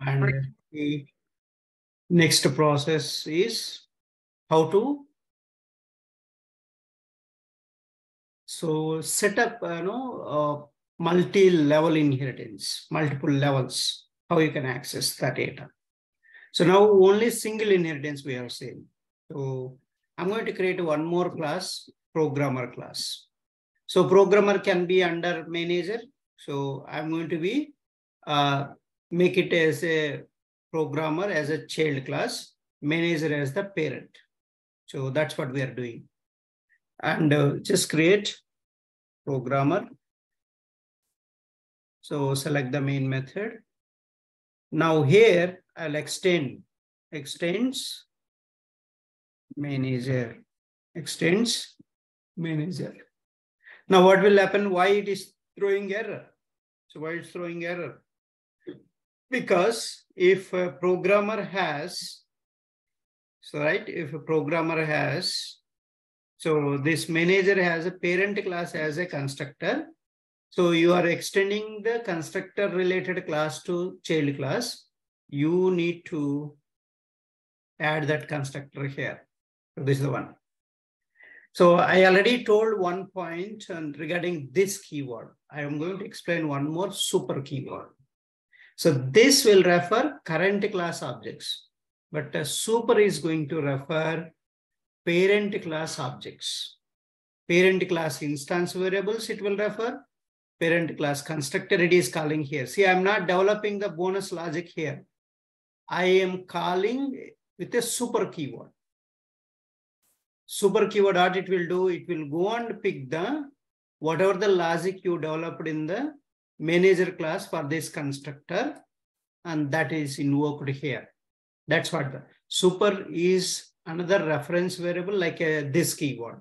And the next process is how to set up multi-level inheritance, multiple levels, how you can access that data. So now only single inheritance we are saying. So I'm going to create one more class, programmer class. So programmer can be under manager. So I'm going to be make it as a programmer as a child class, manager as the parent. So that's what we are doing. And just create programmer. So select the main method. Now here I'll extends manager, extends manager. Now what will happen? Why it is throwing error? So why it's throwing error? Because if a programmer has, if a programmer has, so this manager has a parent class as a constructor. So you are extending the constructor related class to child class. You need to add that constructor here. So this is the one. So I already told one point regarding this keyword. I am going to explain one more super keyword. So this will refer current class objects, but super is going to refer parent class objects. Parent class instance variables, it will refer. Parent class constructor, it is calling here. See, I'm not developing the bonus logic here. I am calling with a super keyword. Super keyword, what it will do, it will go and pick the whatever the logic you developed in the manager class for this constructor, and that is invoked here. That's what the super is, another reference variable like this keyword.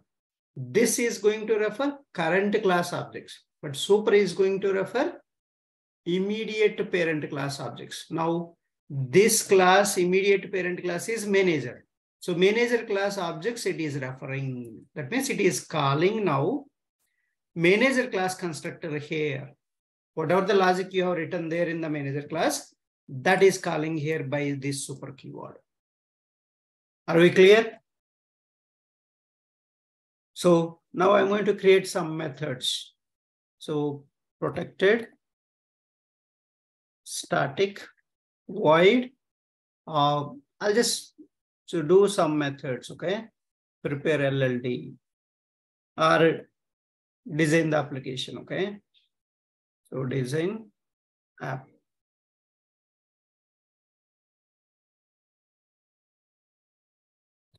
This is going to refer current class objects, but super is going to refer immediate parent class objects. Now this class, immediate parent class, is manager. So manager class objects it is referring. That means it is calling now manager class constructor here. Whatever the logic you have written there in the manager class, that is calling here by this super keyword. Are we clear? So now I'm going to create some methods. So protected, static, void. I'll just do some methods, okay? Prepare LLD or design the application, okay? So design app.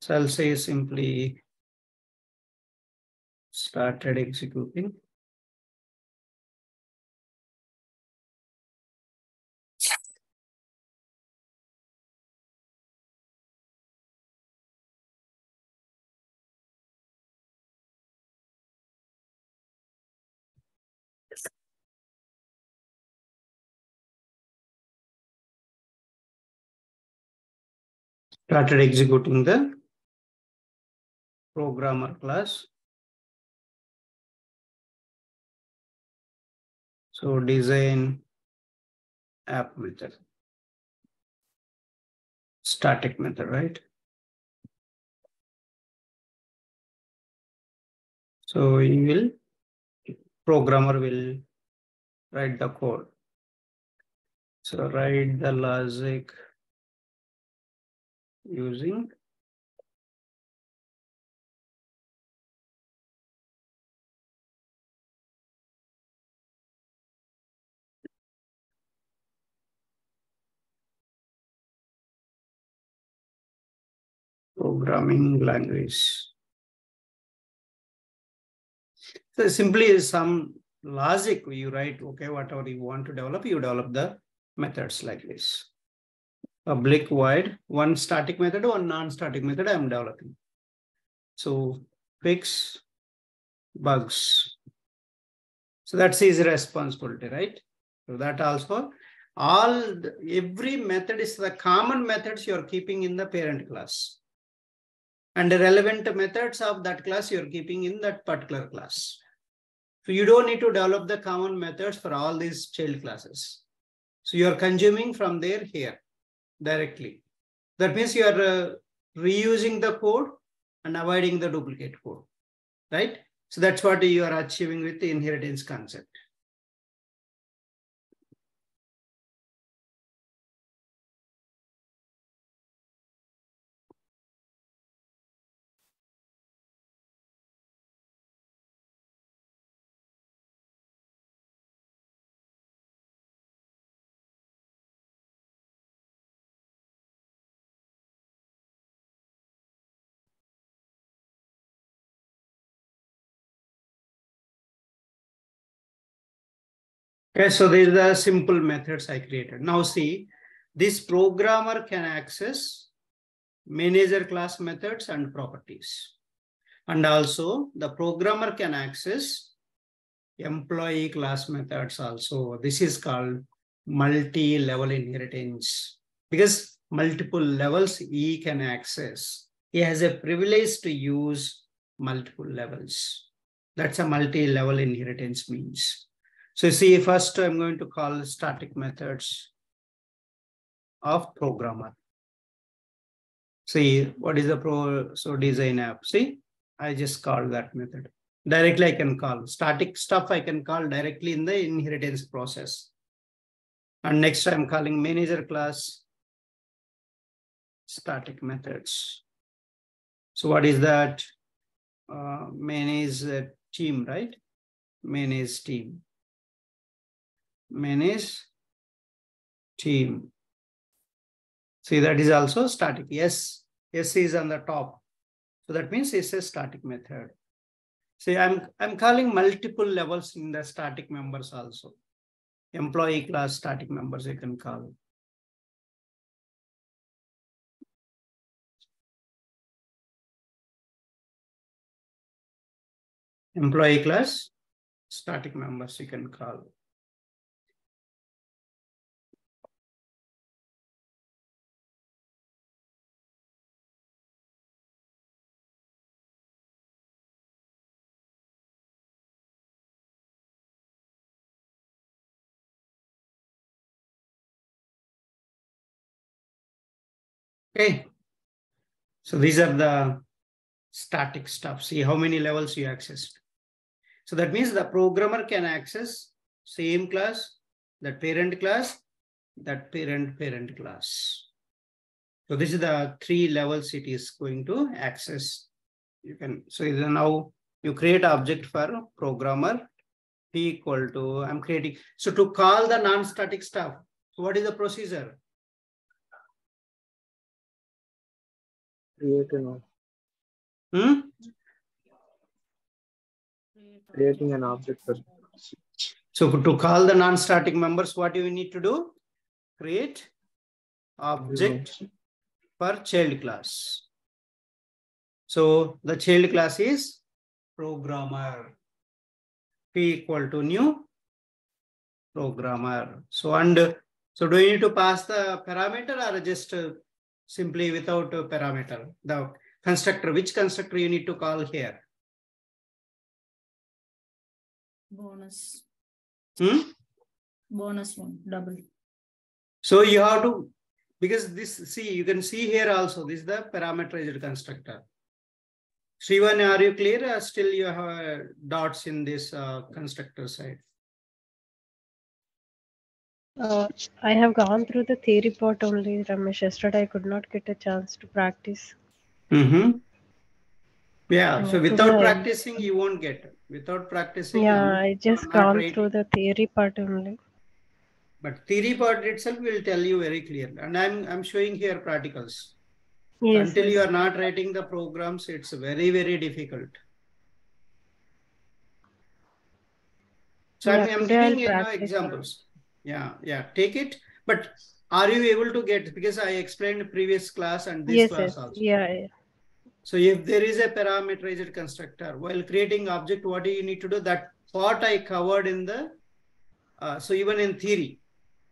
So I'll say simply started executing. Started executing the programmer class. So design app method, static method, right? So programmer will write the code. So write the logic using programming language. So simply some logic you write, okay, whatever you want to develop, you develop the methods like this. Public void, one static method, one non-static method I am developing. So fix bugs. So that's his responsibility, right? So that also, every method is the common methods you are keeping in the parent class. And the relevant methods of that class you are keeping in that particular class. So you don't need to develop the common methods for all these child classes. So you are consuming from there here directly. That means you are reusing the code and avoiding the duplicate code, right? So that's what you are achieving with the inheritance concept. Okay, so these are the simple methods I created. Now see, this programmer can access manager class methods and properties. And also the programmer can access employee class methods also. This is called multi-level inheritance because multiple levels he can access. He has a privilege to use multiple levels. That's a multi-level inheritance means. So see, first I'm going to call static methods of programmer. See, what is the so design app? See, I just called that method. Directly I can call. Static stuff I can call directly in the inheritance process. And next I'm calling manager class static methods. So what is that? Manage team, right? Manage team. Manage team. See, that is also static. Yes, S is on the top. So that means it's a static method. See, I'm calling multiple levels in the static members also. Employee class static members you can call. Employee class static members you can call. Okay. So these are the static stuff. See how many levels you accessed. So that means the programmer can access same class, that parent class, that parent class. So this is the 3 levels it is going to access. You can, so now you create object for programmer P equal to, I'm creating. So to call the non-static stuff, so what is the procedure? Creating an object. So to call the non-static members, what do you need to do? Create object for child class. So the child class is programmer. P equal to new programmer. So and so do you need to pass the parameter or just simply without a parameter? The constructor, which constructor you need to call here? Bonus. Bonus one, double. So you have to, because this, see, you can see here also, this is the parameterized constructor. Srivan, are you clear? Or still you have dots in this constructor side? I have gone through the theory part only, Ramesh. Yesterday I could not get a chance to practice. Yeah, so without practicing, you won't get it. Without practicing, yeah, I just gone through the theory part only. But theory part itself will tell you very clearly. And I'm showing here practicals. Yes, until you are not writing the programs, it's very, very difficult. So yeah, I'm giving you examples. Yeah, take it. But are you able to get, because I explained previous class and this class also. Yeah. So if there is a parameterized constructor, while creating object, what do you need to do? That part I covered in the, so even in theory,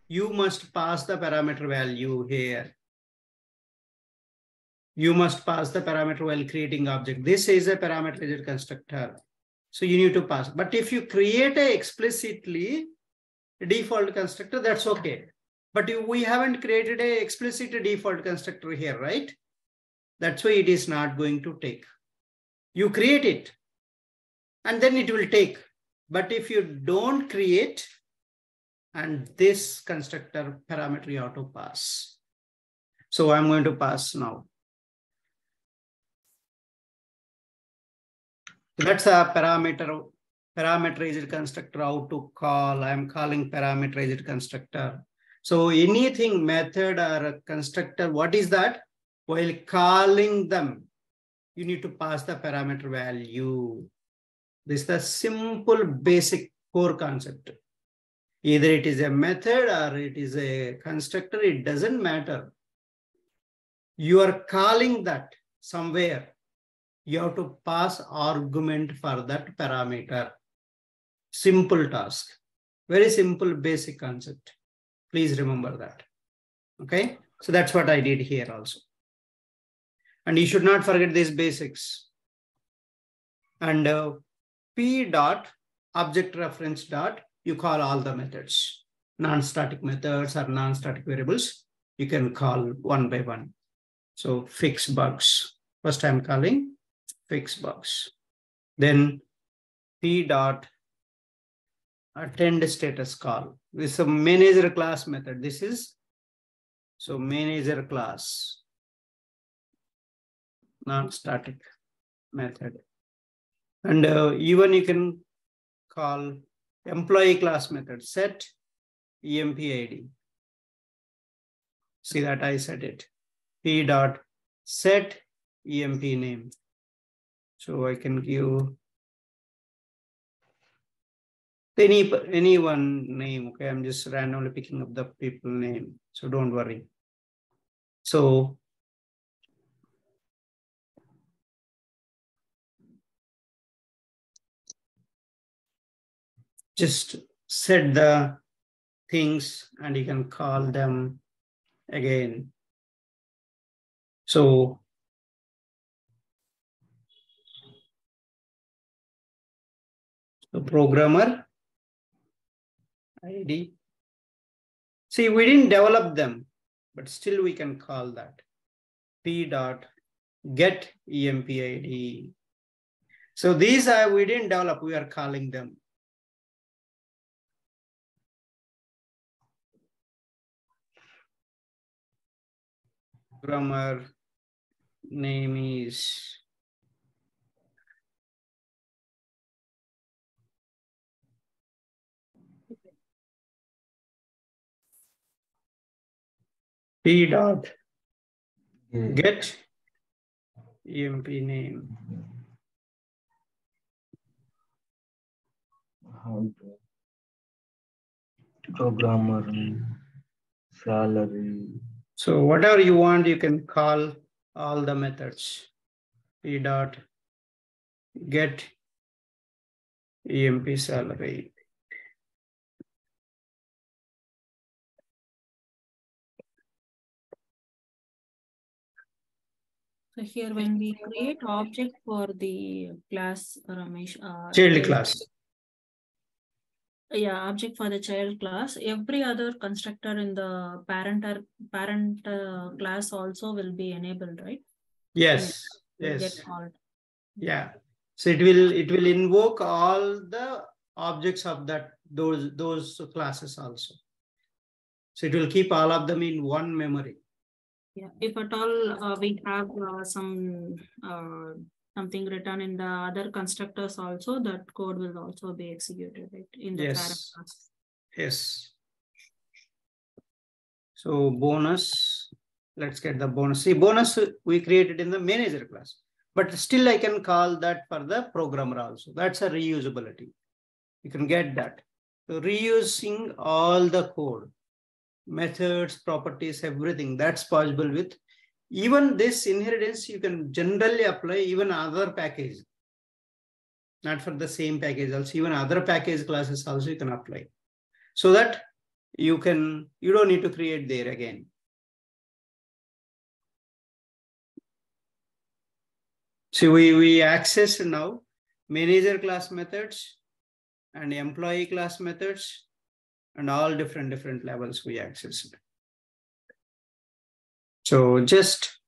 you must pass the parameter value here. You must pass the parameter while creating object. This is a parameterized constructor. So you need to pass. But if you create a explicitly default constructor, that's okay. But we haven't created a explicit default constructor here, right? That's why it is not going to take. You create it and then it will take. But if you don't create, and this constructor parameter you have to pass. So I'm going to pass now. That's a parameterized constructor, how to call. I'm calling parameterized constructor. So anything method or a constructor, what is that? While calling them, you need to pass the parameter value. This is the simple basic core concept. Either it is a method or it is a constructor, it doesn't matter. You are calling that somewhere. You have to pass argument for that parameter. Simple task. Very simple basic concept. Please remember that. Okay. So that's what I did here also. And you should not forget these basics. And p dot object reference dot, you call all the methods. Non-static methods or non-static variables, you can call one by one. So fix bugs. First I'm calling fix bugs. Then p dot attend status call. This is a manager class method. This is so manager class, non-static method. And even you can call employee class method, set emp id. See that I said it. P dot set emp name. So I can give any one name. Okay, I'm just randomly picking up the people name. So don't worry. So just set the things and you can call them again. So the programmer ID. See, we didn't develop them, but still we can call that. P dot get emp ID. So these we didn't develop, we are calling them. Programmer name is P dot get emp name. How to programmer salary. So whatever you want, you can call all the methods. P dot get emp salary. So here when we create object for the class Ramesh, Child class. Yeah, object for the child class, every other constructor in the parent class also will be enabled, right? Yes. Will Yes. get called. Yeah. So it will invoke all the objects of those classes also. So it will keep all of them in one memory. Yeah, if at all we have something written in the other constructors also, that code will also be executed, right? In the parent class. Yes. So bonus, let's get the bonus. See, bonus we created in the manager class, but still I can call that for the programmer also. That's a reusability. You can get that. So reusing all the code, methods, properties, everything that's possible with even this inheritance. You can generally apply even other package, not for the same package also, even other package classes also you can apply, so that you don't need to create there again. So we access now manager class methods and employee class methods and all different levels we access. So just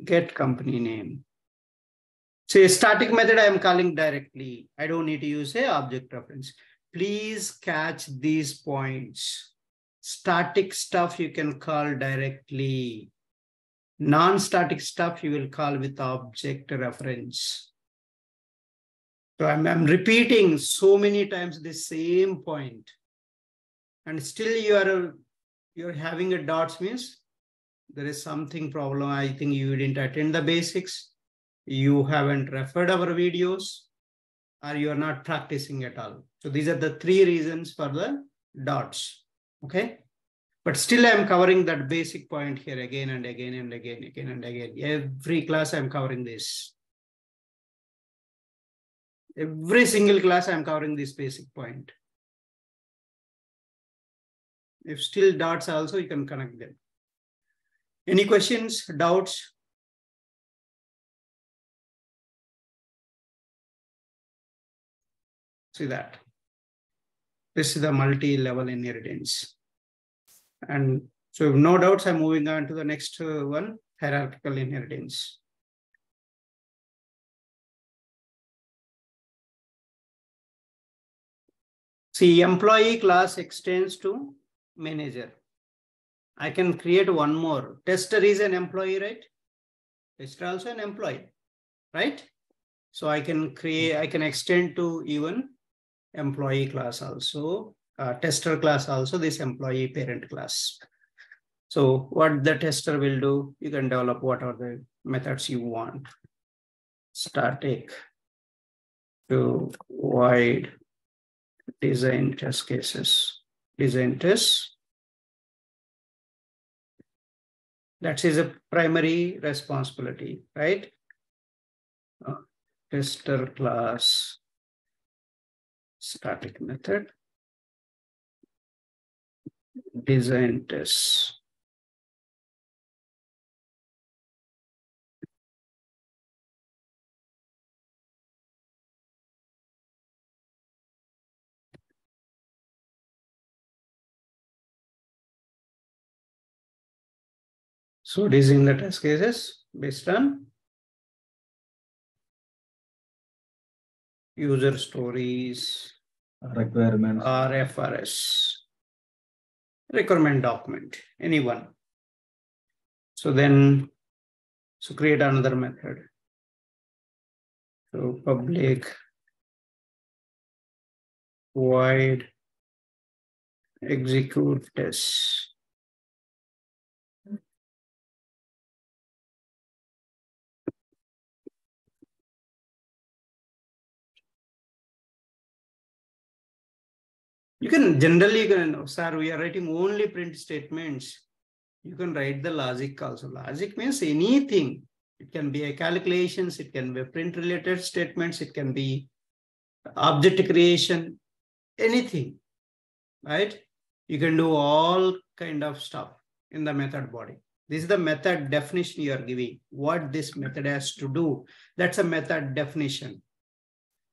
get company name. So static method I am calling directly. I don't need to use a object reference. Please catch these points. Static stuff you can call directly. Non-static stuff you will call with object reference. So I'm repeating so many times the same point. And still you're having a dots means there is something problem. I think you didn't attend the basics. You haven't referred our videos, or you are not practicing at all. So these are the three reasons for the dots. Okay. But still I'm covering that basic point here again and again and again, again and again. Every class I'm covering this. Every single class I'm covering this basic point. If still dots also, you can connect them. Any questions, doubts? See that. This is the multi-level inheritance. And so no doubts, I'm moving on to the next one, hierarchical inheritance. See, employee class extends to manager. I can create one more. Tester is an employee, right? Tester also an employee, right? So I can extend to even employee class also, tester class also, this employee parent class. So what the tester will do, you can develop whatever the methods you want. Static to void design test cases, design tests. That is a primary responsibility, right? Tester class, static method, design tests. So design the test cases based on user stories, requirements, RFRS, requirement document, anyone. So then, so create another method. So public void execute test. You can generally, sir, we are writing only print statements. You can write the logic also. Logic means anything. It can be a calculations, it can be print related statements, it can be object creation, anything, right? You can do all kind of stuff in the method body. This is the method definition you are giving. What this method has to do, that's a method definition.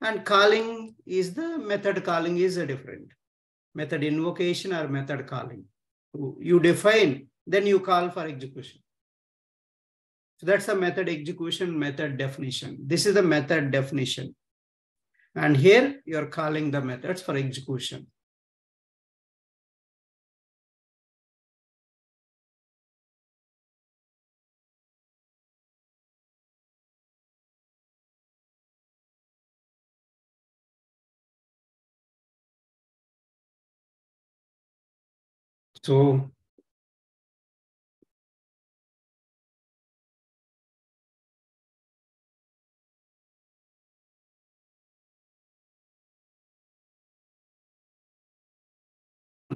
And calling is the method calling is a different. Method invocation or method calling. You define, then you call for execution. So that's a method execution, method definition. This is the method definition. And here you're calling the methods for execution. So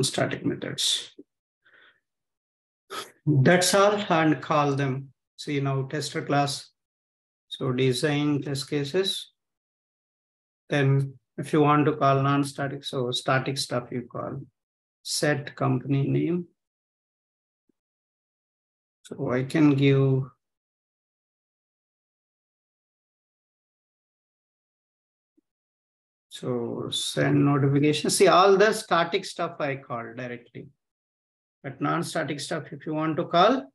static methods. That's all, and call them. See now tester class. So design test cases. Then if you want to call non-static, so static stuff you call set company name. So I can give so send notification. See all the static stuff I call directly. But non-static stuff, if you want to call,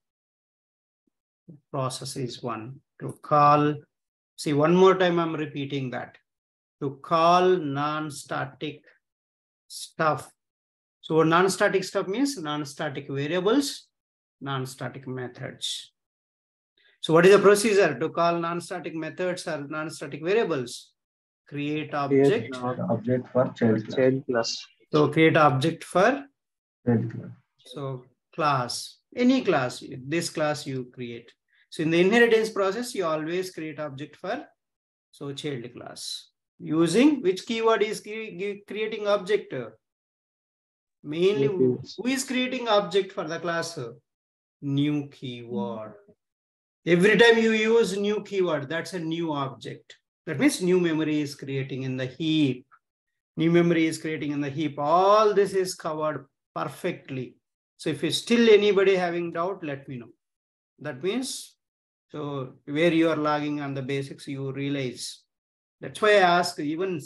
process is one. To call, see, one more time I'm repeating that. To call non-static stuff. So non-static stuff means non-static variables, non-static methods. So what is the procedure to call non-static methods or non-static variables? Create object. Object for child class. So create object for Child class. so class, any class, this class you create. So in the inheritance process, you always create object for so child class. Using which keyword is creating object? Mainly, who is creating object for the class? New keyword. Every time you use new keyword, that's a new object. That means new memory is creating in the heap. New memory is creating in the heap. All this is covered perfectly. So if it's still anybody having doubt, let me know. That means, so where you are lagging on the basics, you realize. That's why I ask, even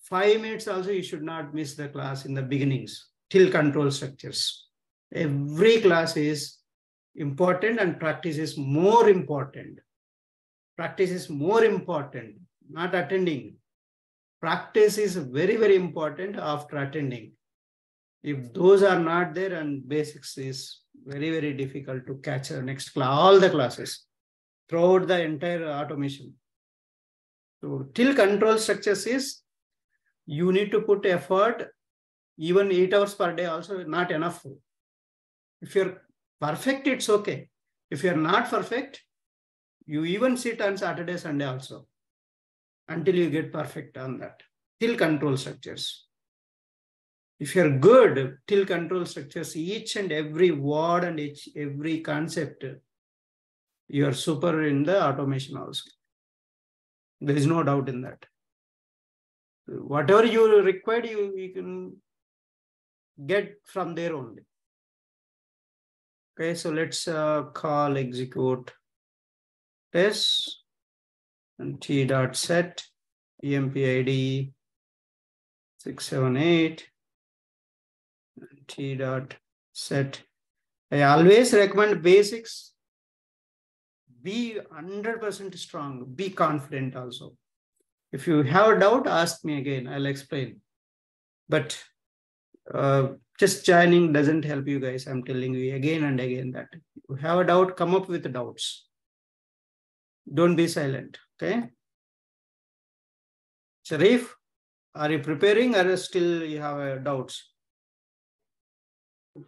5 minutes also, you should not miss the class in the beginnings, till control structures. Every class is important and practice is more important. Practice is more important, not attending. Practice is very, very important after attending. If those are not there, and basics is very, very difficult to catch the next class, all the classes throughout the entire automation. So till control structures is, you need to put effort, even 8 hours per day also not enough. If you're perfect, it's okay. If you're not perfect, you even sit on Saturday, Sunday also, until you get perfect on that, till control structures. If you're good till control structures, each and every word and every concept, you are super in the automation also. There is no doubt in that. Whatever you require, you can get from there only. Okay, so let's call execute test and t.set empid 678 t.set. I always recommend basics. Be 100% strong. Be confident also. If you have a doubt, ask me again. I'll explain. But just joining doesn't help you guys. I'm telling you again and again that if you have a doubt, come up with doubts. Don't be silent. Okay. Sharif, are you preparing or still you have doubts?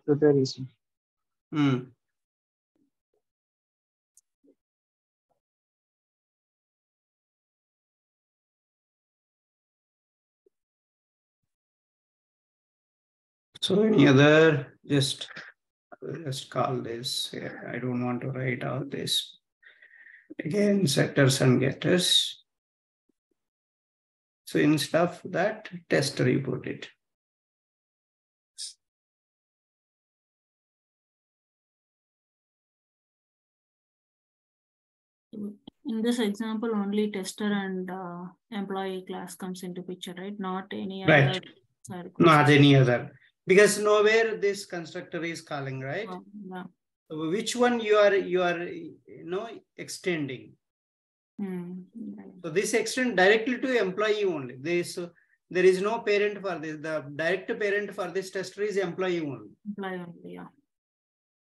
Preparation. So any other, just call this. Yeah, I don't want to write all this. Again, setters and getters. So instead of that, tester, you put it. In this example, only tester and employee class comes into picture, right? Not any Right. other. Not any other. Because nowhere this constructor is calling, right? Oh, yeah. So which one you are extending? Right. So this extend directly to employee only. There is no parent for this. The direct parent for this tester is employee only. Employee only, yeah.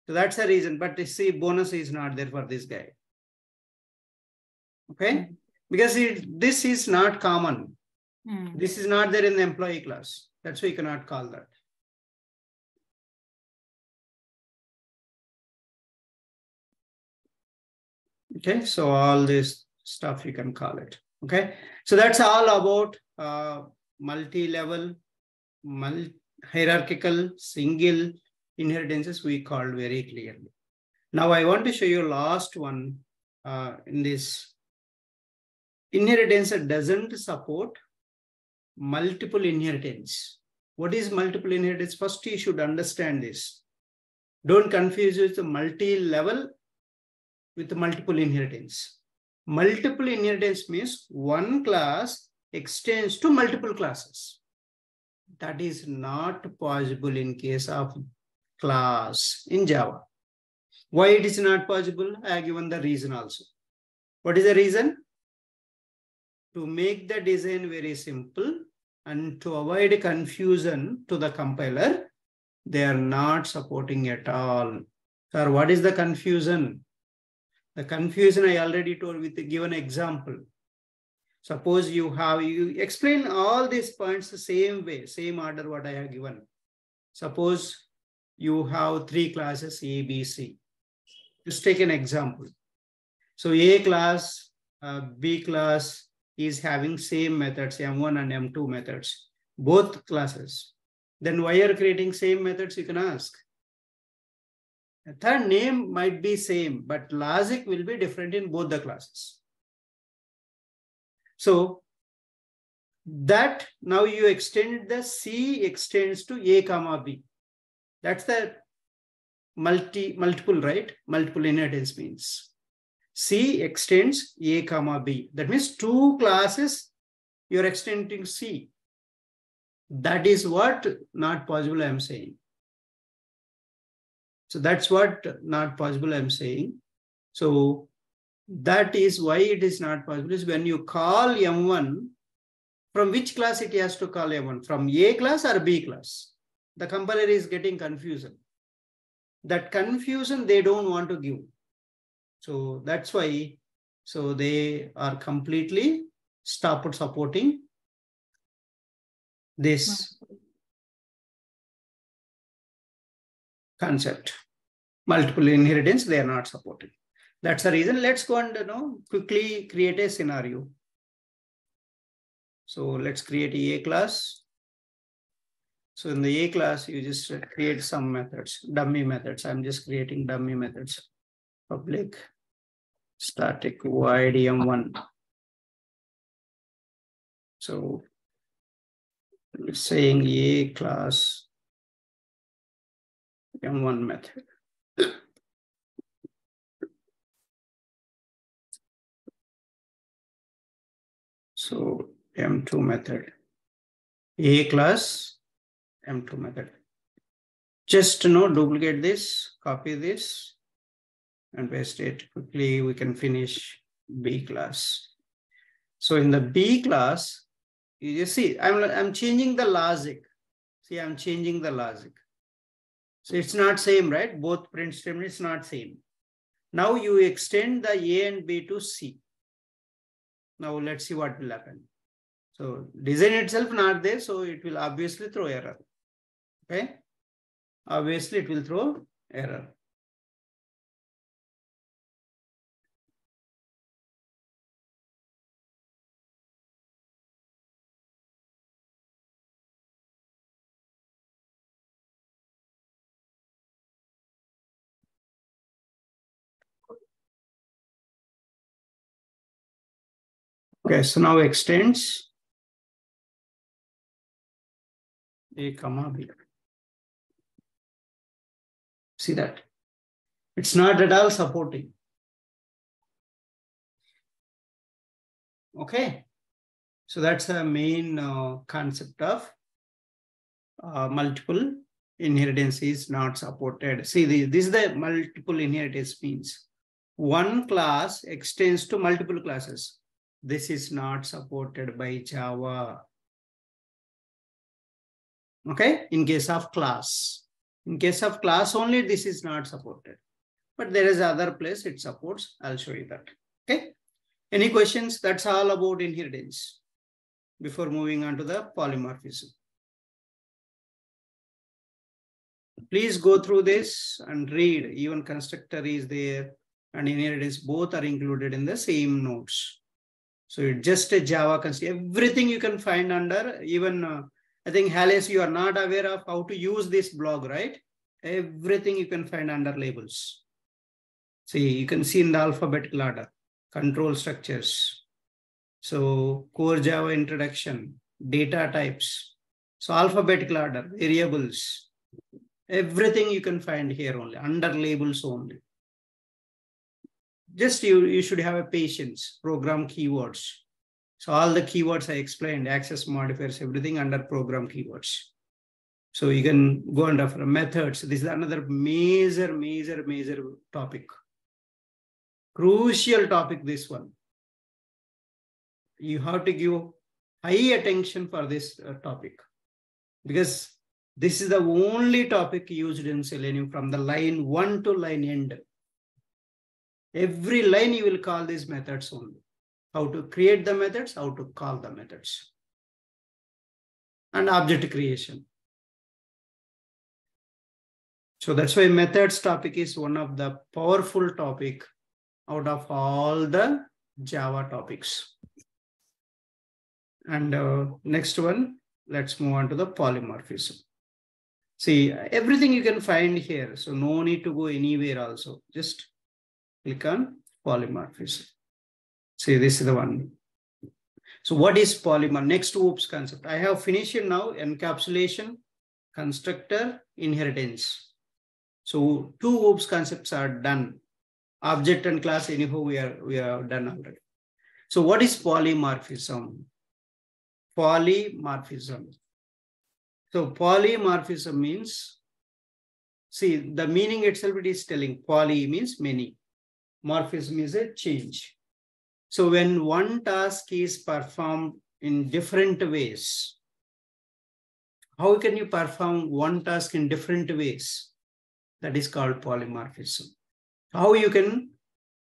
So that's the reason. But you see, bonus is not there for this guy. Okay? Because this is not common. This is not there in the employee class. That's why you cannot call that. Okay, so all this stuff you can call it. Okay, so that's all about multi-level, hierarchical, single inheritances we called very clearly. Now I want to show you last one in this. Inheritance doesn't support multiple inheritance. What is multiple inheritance? First, you should understand this. Don't confuse with the multi-level with multiple inheritance. Multiple inheritance means one class extends to multiple classes. That is not possible in case of class in Java. Why it is not possible? I have given the reason also. What is the reason? To make the design very simple and to avoid confusion to the compiler, they are not supporting at all. Sir, what is the confusion? The confusion I already told with a given example. Suppose you explain all these points the same way, same order what I have given. Suppose you have 3 classes A, B, C. Just take an example. So A class, B class is having same methods, M1 and M2 methods, both classes. Then why are creating same methods, you can ask. The third name might be same, but logic will be different in both the classes. So that now you extend the C extends to A comma B. That's the multiple, right? Multiple inheritance means. C extends A comma B. That means 2 classes you're extending C. That is what not possible I'm saying. So that's what not possible I'm saying. So that is why it is not possible is when you call M1, from which class it has to call M1? From A class or B class? The compiler is getting confusion. That confusion they don't want to give. So that's why, so they are completely stopped supporting this concept. Multiple inheritance, they are not supporting. That's the reason. Let's go and quickly create a scenario. So let's create a class. So in the A class, you just create some methods, dummy methods. I'm just creating dummy methods. Public, static, void M1. So it's saying A class M1 method. So M2 method, A class, M2 method. Just duplicate this, copy this, and paste it. Quickly we can finish B class. So in the B class, you see, I'm changing the logic. See, I'm changing the logic. So it's not same, right? Both print statements not same. Now you extend the A and B to C. Now let's see what will happen. So design itself not there, so it will obviously throw error. Okay? Obviously it will throw error. Okay, so now extends A comma B. See that? It's not at all supporting. Okay, so that's the main concept of multiple inheritance is not supported. See, this is the multiple inheritance means. One class extends to multiple classes. This is not supported by Java. Okay, in case of class. In case of class only, this is not supported. But there is other place it supports. I'll show you that. Okay. Any questions? That's all about inheritance. Before moving on to the polymorphism. Please go through this and read. Even constructor is there and inheritance both are included in the same notes. So it's just a Java constructor. Everything you can find under, even I think Hales, you are not aware of how to use this blog, right? Everything you can find under labels. See, you can see in the alphabetical order, control structures. So CoreJava introduction, data types. So alphabetical order, variables. Everything you can find here only, under labels only. Just you should have a patience, program keywords. So all the keywords I explained, access modifiers, everything under program keywords. So you can go and refer methods. This is another major topic. Crucial topic, this one. You have to give high attention for this topic, because this is the only topic used in Selenium from the line 1 to line end. Every line you will call these methods only. How to create the methods, how to call the methods. And object creation. So that's why methods topic is one of the powerful topic out of all the Java topics. And next one, let's move on to the polymorphism. See, everything you can find here. So no need to go anywhere also. Just click on polymorphism. See, this is the one. So what is polymer? Next OOPS concept. I have finished it now. Encapsulation, constructor, inheritance. So 2 OOPS concepts are done. Object and class, anyhow, we have done already. So what is polymorphism? Polymorphism. So polymorphism means, see, the meaning itself it is telling. Poly means many. Morphism is a change. So when one task is performed in different ways, how can you perform one task in different ways? That is called polymorphism. How you can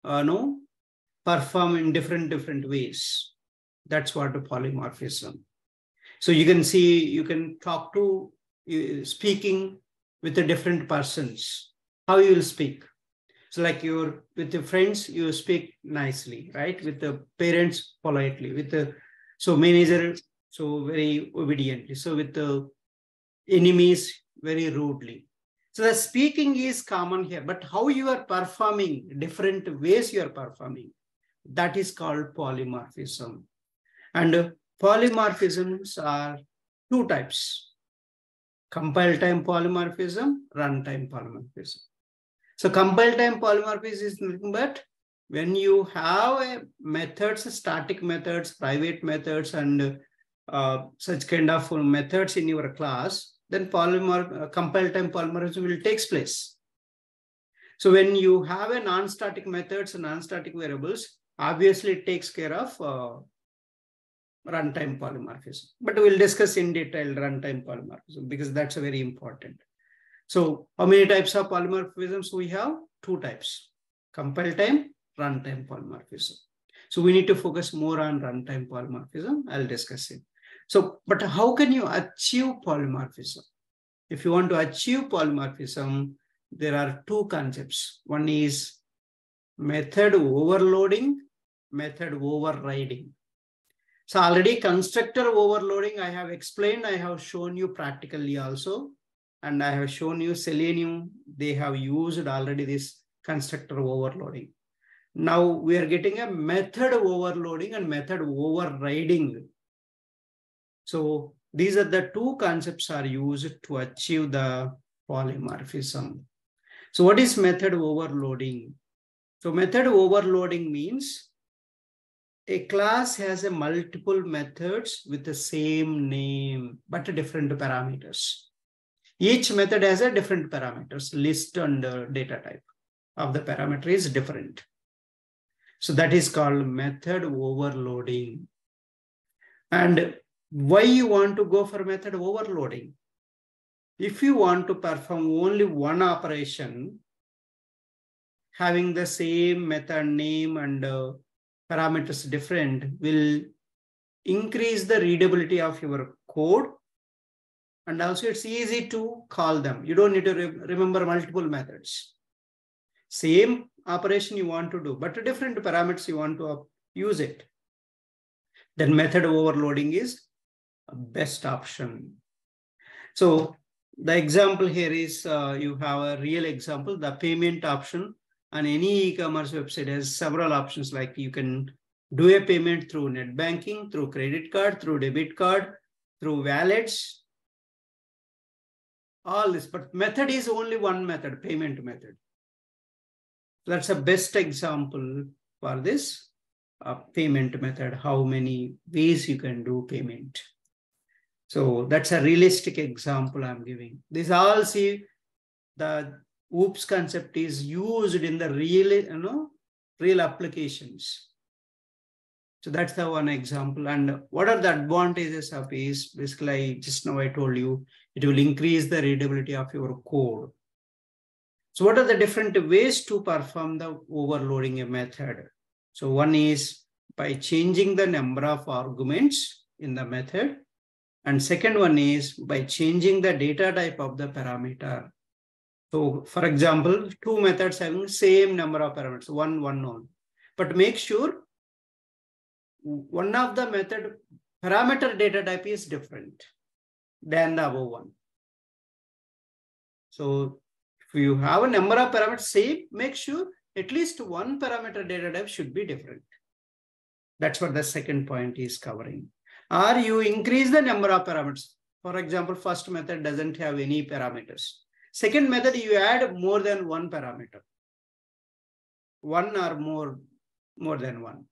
perform in different ways. That's what the polymorphism. So you can see, you can talk to speaking with the different persons. How you will speak. So like with the friends, you speak nicely, right? With the parents, politely. With the manager, so very obediently. So with the enemies, very rudely. So the speaking is common here, but how you are performing, different ways you are performing, that is called polymorphism. And polymorphisms are 2 types. Compile time polymorphism, runtime polymorphism. So compile time polymorphism is nothing but when you have methods, static methods, private methods, and such kind of methods in your class, then compile time polymorphism will take place. So when you have a non-static methods and non-static variables, obviously it takes care of runtime polymorphism. But we'll discuss in detail runtime polymorphism because that's very important. So how many types of polymorphisms we have? 2 types. Compile time, runtime polymorphism. So we need to focus more on runtime polymorphism. I'll discuss it. So, but how can you achieve polymorphism? If you want to achieve polymorphism, there are 2 concepts. One is method overloading, method overriding. So already constructor overloading, I have explained, I have shown you practically also. And I have shown you Selenium, they have used already this constructor overloading. Now we are getting a method overloading and method overriding. So these are the 2 concepts are used to achieve the polymorphism. So what is method overloading? So method overloading means a class has a multiple methods with the same name, but different parameters. Each method has a different parameters, list and data type of the parameter is different. So that is called method overloading. And why you want to go for method overloading? If you want to perform only one operation, having the same method name and parameters different will increase the readability of your code. And also it's easy to call them. You don't need to remember multiple methods. Same operation you want to do, but different parameters you want to use it. Then method overloading is a best option. So the example here is you have a real example, the payment option on any e-commerce website has several options, like you can do a payment through net banking, through credit card, through debit card, through wallets, all this, but method is only one method, payment method. That's a best example for this payment method, how many ways you can do payment. So that's a realistic example I'm giving. This all see the OOPS concept is used in the real applications. So that's the one example. And what are the advantages of is basically just now I told you, it will increase the readability of your code. So what are the different ways to perform the overloading a method? So one is by changing the number of arguments in the method. And second one is by changing the data type of the parameter. So for example, two methods having same number of parameters, one only. But make sure one of the method parameter data type is different than the above one. So if you have a number of parameters same, make sure at least one parameter data type should be different. That's what the second point is covering. Or you increase the number of parameters. For example, first method doesn't have any parameters. Second method, you add more than one parameter. One or more than one.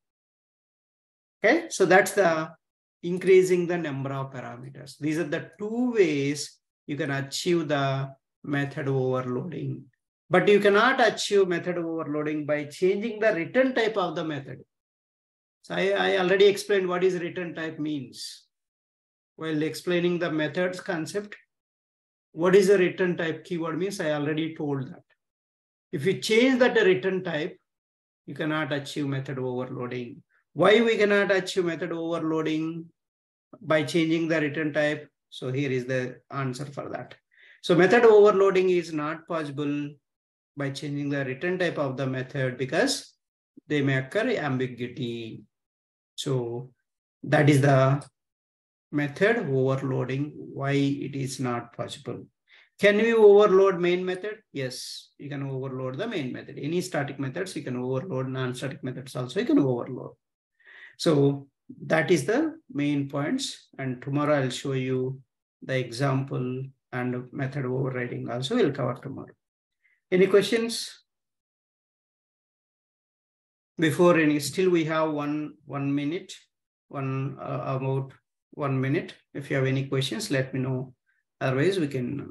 Okay, so that's the increasing the number of parameters. These are the two ways you can achieve the method overloading. But you cannot achieve method overloading by changing the return type of the method. So I already explained what is return type means. While explaining the methods concept, what is a return type keyword means, I already told that. If you change that return type, you cannot achieve method overloading. Why we cannot achieve method overloading by changing the return type? So here is the answer for that. So method overloading is not possible by changing the return type of the method because they may occur ambiguity. So that is the method overloading, why it is not possible. Can we overload main method? Yes, you can overload the main method. Any static methods you can overload, non-static methods also you can overload. So that is the main points. And tomorrow I'll show you the example and method overriding also we'll cover tomorrow. Any questions? Before any, still we have one minute, about 1 minute. If you have any questions, let me know. Otherwise, we can